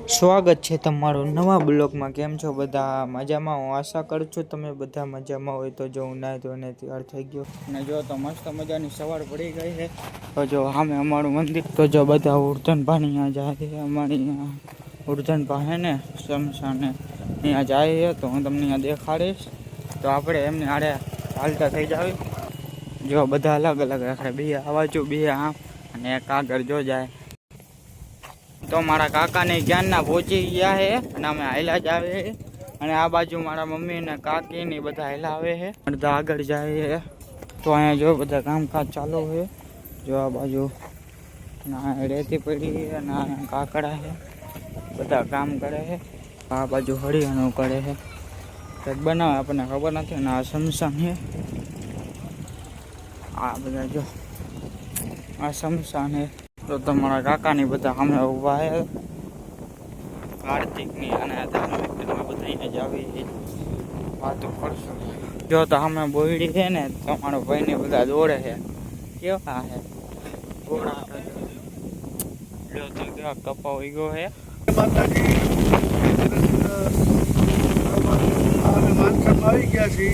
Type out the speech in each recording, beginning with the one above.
સ્વાગત છે તમારું નવા બ્લોગમાં। કેમ છો બધા? મજામાં? હું આશા કરું છું તમે બધા મજામાં હોય। તો જો હું નાહી ધોઈને તૈયાર થઈ ગયો અને જો તો મસ્ત મજાની સવાર પડી ગઈ છે। તો જો સામે અમારું મંદિર, તો જો બધા ઉર્ધન પાણી અહીંયા જાય છે। અમારી ઉર્ધન પાસે ને શમશાને અહીંયા જાય છે, તો હું તમને અહીંયા દેખાડીશ। તો આપણે એમની આડે હાલતા થઈ જાવ। જો બધા અલગ અલગ રાખે, બે આ બાજુ, બે આમ અને એક આગળ જો જાય। તો મારા કાકાને જ્ઞાનના પહોંચી ગયા છે અને અમે હાલ્યા જ આવે છે। અને આ બાજુ મારા મમ્મી ને કાકી ને બધા હાલ્યા આવે છે, અડધા આગળ જાય છે। તો અહીંયા જો બધા કામકાજ ચાલુ છે। જો આ બાજુ રેતી પડી છે અને કાકડા છે, બધા કામ કરે છે। આ બાજુ હળિયાનું કરે છે, કંઈક બનાવે આપણને ખબર નથી। અને આ શમશાન છે, આ બધા જો આ શમશાન છે। તો તમારા કાકાની બધા અમે ઊભા છે, કાર્તિકની અને ધાર્મિકની બધા અહીંયા જ આવી વાતો કરશું। જો તો અમે બોયડી છે ને, તમારો ભાઈને બધા દોડે છે, કેવા છે ઘોડા? જો તો કેવા કપા ઉઈ ગયો છે। માનસનમાં આવી ગયા છે।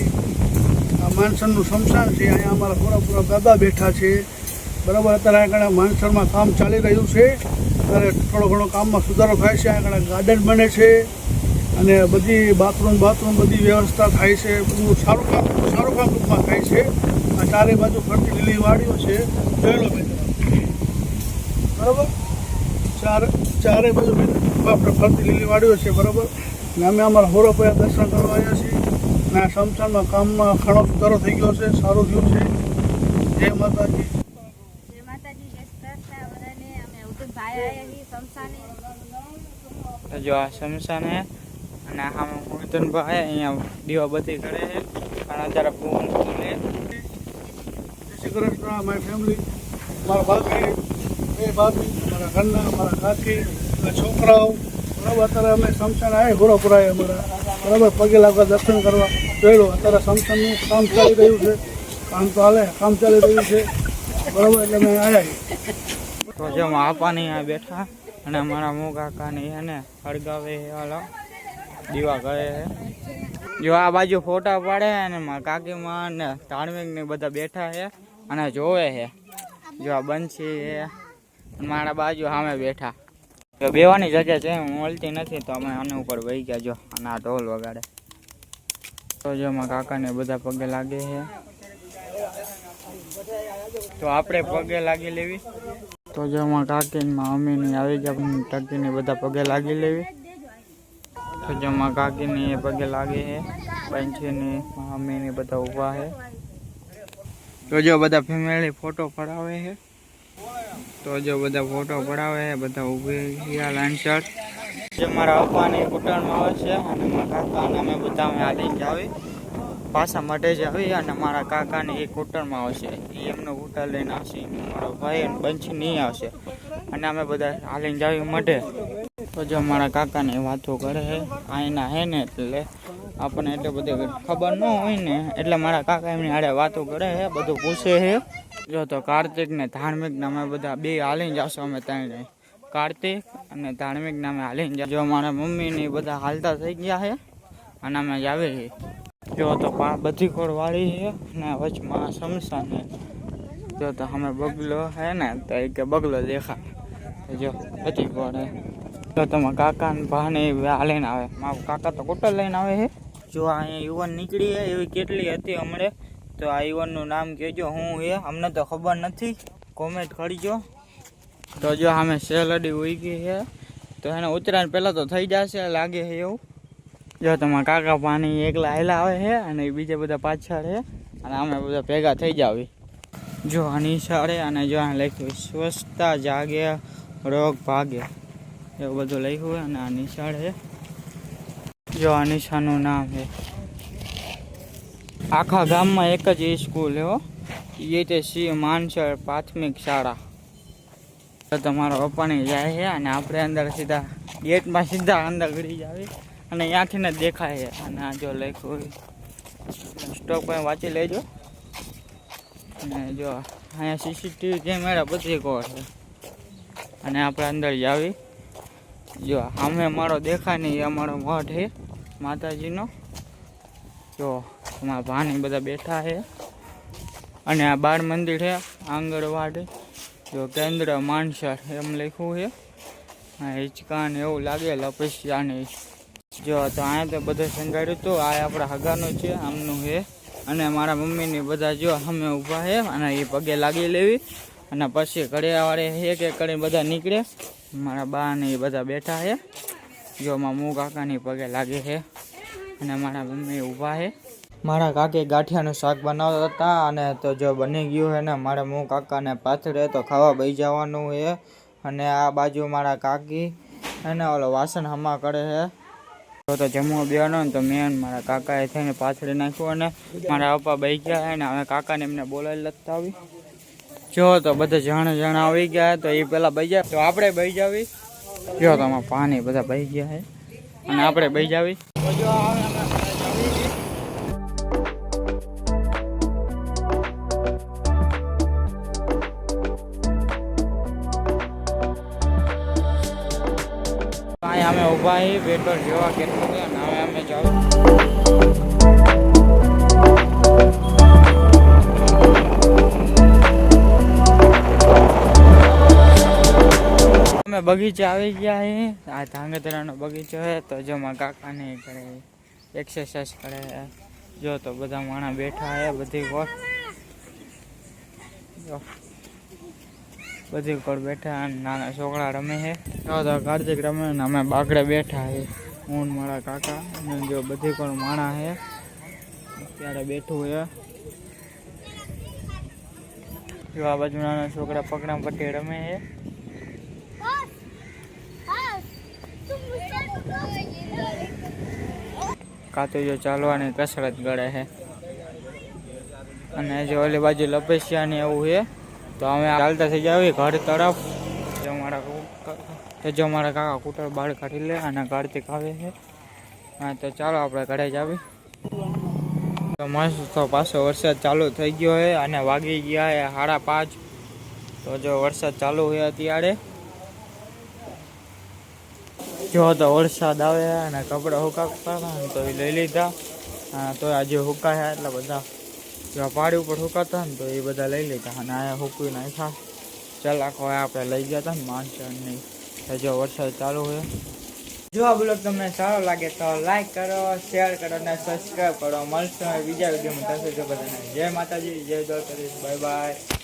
આ માનસરનું શમશાન છે। અહીંયા અમારા પૂરા દાદા બેઠા છે, બરાબર। અત્યારે આગળ માનસરમાં કામ ચાલી રહ્યું છે, અત્યારે થોડો ઘણો કામમાં સુધારો થાય છે। આગળ ગાર્ડન બને છે અને બધી બાથરૂમ બધી વ્યવસ્થા થાય છે। બધું સારું કામ ટૂંકમાં થાય છે। આ ચારે બાજુ ફરતી લીલી વાડીઓ છે, જોયેલો મેં, બરાબર। ચારે બાજુ આપણે ફરતી લીલી વાડીઓ છે, બરાબર। અને અમે અમારા હોરોપયા દર્શન કરવા આવ્યા છીએ અને આ શમશાનમાં કામમાં ઘણો સુધારો થઈ ગયો છે, સારું થયું છે। જય માતાજી। જો આ શમશાન હે અને આમાં મૂર્તન ભાઈ અહીંયા દીવાબત્તી કરે છે અને અત્યારે પવન ફૂલે। જય શ્રી કૃષ્ણ। મારી ફેમિલી, મારા ભાભી, બે ભાભી, મારા ઘરના, મારા કાકી, છોકરાઓ, બરાબર। અત્યારે અમે શમશાન આવ્યા હોરાપુરાએ અમારા, બરાબર, પગે લાગવા દર્શન કરવા। જોઈ લો અત્યારે શમશાનનું કામ ચાલી રહ્યું છે, કામ ચાલી રહ્યું છે, બરાબર। એટલે અમે આવ્યા। તો જો માપાની અહીંયા બેઠા અને અમારા મો કાકાની છે ને હળગાવે હાલો દીવા કરે છે। જો આ બાજુ ફોટા પાડે અને મારા કાકીમાં ને ધાર્મિક ને બધા બેઠા છે અને જોવે છે। જો આ બંસી છે, મારા બાજુ સામે બેઠા। જો બેવાની જગ્યા છે, મળતી નથી, તો અમે આના ઉપર વહી ગયા। જો અને આ ઢોલ વગાડે, તો જો મારા કાકાને બધા પગે લાગે છે, તો આપણે પગે લાગી લેવી। તો જો મારા કાકી મમ્મીની આવી ગયા, ટકીને બધા પગે લાગી લેવી। તો જો મારા કાકીની પગે લાગે છે, બંસીની મમ્મીની બધા ઊભા છે। તો જો બધા ફેમિલી ફોટો પડાવે છે, તો જો બધા ફોટો પડાવે છે, બધા ઊભી ગયા લાઈનસર। જે મારા પપ્પાની કુટરમાં આવે છે અને મારા કાકાને અમે બધા હાલીને જાવી પાછા માટે જ આવી। અને મારા કાકાને એ કુટરમાં આવશે, એ એમનો કુટર લઈને આવશે, મારો ભાઈ અને બંછી નહીં આવશે અને અમે બધા હાલીને જાવી માટે। તો જો મારા કાકાને વાતો કરે છે, અહીંના હે ને એટલે આપણને એટલે બધી ખબર ન હોય ને, એટલે મારા કાકા એમની હારે વાતો કરે છે, બધું પૂછે છે। જો તો કાર્તિક ને ધાર્મિક ને અમે બધા બે હાલીને જશું, અમે ત્યાં કાર્તિક અને ધાર્મિક ને અમે હાલીને જાવ। જો મારા મમ્મી ને બધા હાલતા થઈ ગયા છે અને અમે જ આવી છીએ। જો તો બધી કોર વાળી છે ને વચમાં શમશાન છે। જો તો અમે બગલો હે ને, તો એ કે બગલો દેખા, જો બધી કોર હે। જો તમારા કાકા ને ભાને હાલીને આવે, મારા કાકા તો કુટર લઈને આવે છે। જો અહીંયા યુવાન નીકળી છે, એવી કેટલી હતી હમણાં, તો આ યુવાનનું નામ કહેજો શું છે, અમને તો ખબર નથી, કોમેન્ટ કરજો। તો જો અમે સેલડી ઉઈ ગઈ છે, તો એને ઉતરાણ પહેલાં તો થઈ જશે લાગે છે એવું। જો તમારા કાકા પાણી એકલા હાલ્યા આવે છે અને બીજા બધા પાછળ છે અને અમે બધા ભેગા થઈ જાવી। જો આ નિશાળે અને જો આ લખ્યું સ્વચ્છતા જાગે રોગ ભાગે, એવું બધું લખ્યું હોય અને આ નિશાળ છે। જો આ નિશાળનું નામ છે, આખા ગામમાં એક જ સ્કૂલ છે હો, એ તે શ્રી માનસર પ્રાથમિક શાળા। તો તમારા પપ્પાની જાય છે અને આપણે અંદર સીધા ગેટમાં સીધા અંદર ગળી જાવી અને ત્યાંથી ને દેખાય છે। અને આ જો લખ્યું સ્ટોક પર વાંચી લેજો। અને જો અહીંયા સીસીટીવી કેમેરા બધી કોર છે અને આપણે અંદર જ આવી। જો સામે મારો દેખાય ને એ અમારો મઠ છે માતાજીનો. જો અમારા ભાની બધા બેઠા છે અને આ બાળ મંદિર છે આંગણવાડી. જો કેન્દ્ર માનસર એમ લખ્યું છે. હિંચકા ને એવું લાગે લપસ્યા ને. જો તો અહીંયા તો બધું સંગાડ્યું હતું. આ આપણા હગાનું છે આમનું છે. અને મારા મમ્મીની બધા જો અમે ઊભા છે અને એ પગે લાગી લેવી અને પછી ઘડિયાવાળે એક એક કરીને બધા નીકળે. મારા બા ને એ બધા બેઠા છે. જો મામુ કાકાની પગે લાગે છે અને મારા મમ્મી ઊભા છે. મારા કાકી ગાંઠિયાનું શાક બનાવતા હતા અને તો જો બની ગયું છે ને મારા મમ્મી કાકાને પાથરે તો ખાવા બેસી જવાનું છે. અને આ બાજુ મારા કાકી એને ઓલો વાસણ હમા કરે છે. તો જમવા બેવાનો ને તો મેં મારા કાકાએ થઈને પાથરી નાખ્યું અને મારા પપ્પા બેસી ગયા છે ને હવે કાકાને એમને બોલાવી લગતા આવી. જો તો બધા જણા આવી ગયા તો એ પેલા બેસી જાય તો આપણે બેસી જાવી. જો તો પાણી બધા બેસી ગયા છે અને આપણે બેસી જાવી. અમે ઊભા છીએ પેટ્રોલ જેવા કેટલું છે અને હવે અમે જાવ. અમે બગીચે આવી ગયા છીએ. આ ધાંગધ્રાનો બગીચો છે તો જો મારા કાકાને કરે એક્સરસાઇઝ કરે. જો તો બધા માણસ બેઠા છે બધી કોર. જો બધી કોર બેઠા નાના છોકરા રમે છે. તો કાર્તિક રમે ને અમે બાગડે બેઠા છે હું મારા કાકા અને જો બધી કોર માણા છે અત્યારે બેઠું છે. જો આ બાજુ નાના છોકરા પકડા પટ્ટી રમે છે. કાતો જો ચાલવાની કસરત કરે છે અને જો ઓલી બાજુ લપસ્યા ને એવું છે. તો અમે ચાલતા થઈ જાવી ઘર તરફ. જો મારા કાકા કૂટર બાળ કાઢી લે અને કાર્તિક આવે છે. હા તો ચાલો આપણે ઘરે જ આવી. તો મસ્ત તો પાછો વરસાદ ચાલુ થઈ ગયો છે અને વાગી ગયા છે 5:30. તો જો વરસાદ ચાલુ છે અત્યારે. જો તો વરસાદ આવે અને કપડાં સુકાતા તો એ લઈ લીધા. તો આજે સુકાયા એટલે બધા જો પાડી ઉપર સુકાતા ને તો એ બધા લઈ લીધા અને અહીંયા સૂકવી નાખ્યા. ચલાકો આપણે લઈ ગયા હતા ને માણસની. જો વરસાદ ચાલુ છે. જો આ બ્લોગ તમને સારો લાગે તો લાઈક કરો, શેર કરો અને સબસ્ક્રાઈબ કરો. મળશું બીજા વિડીયોમાં. ત્યાં સુધી બધાને જય માતાજી, જય દ્વારકાધીશ, બાય બાય.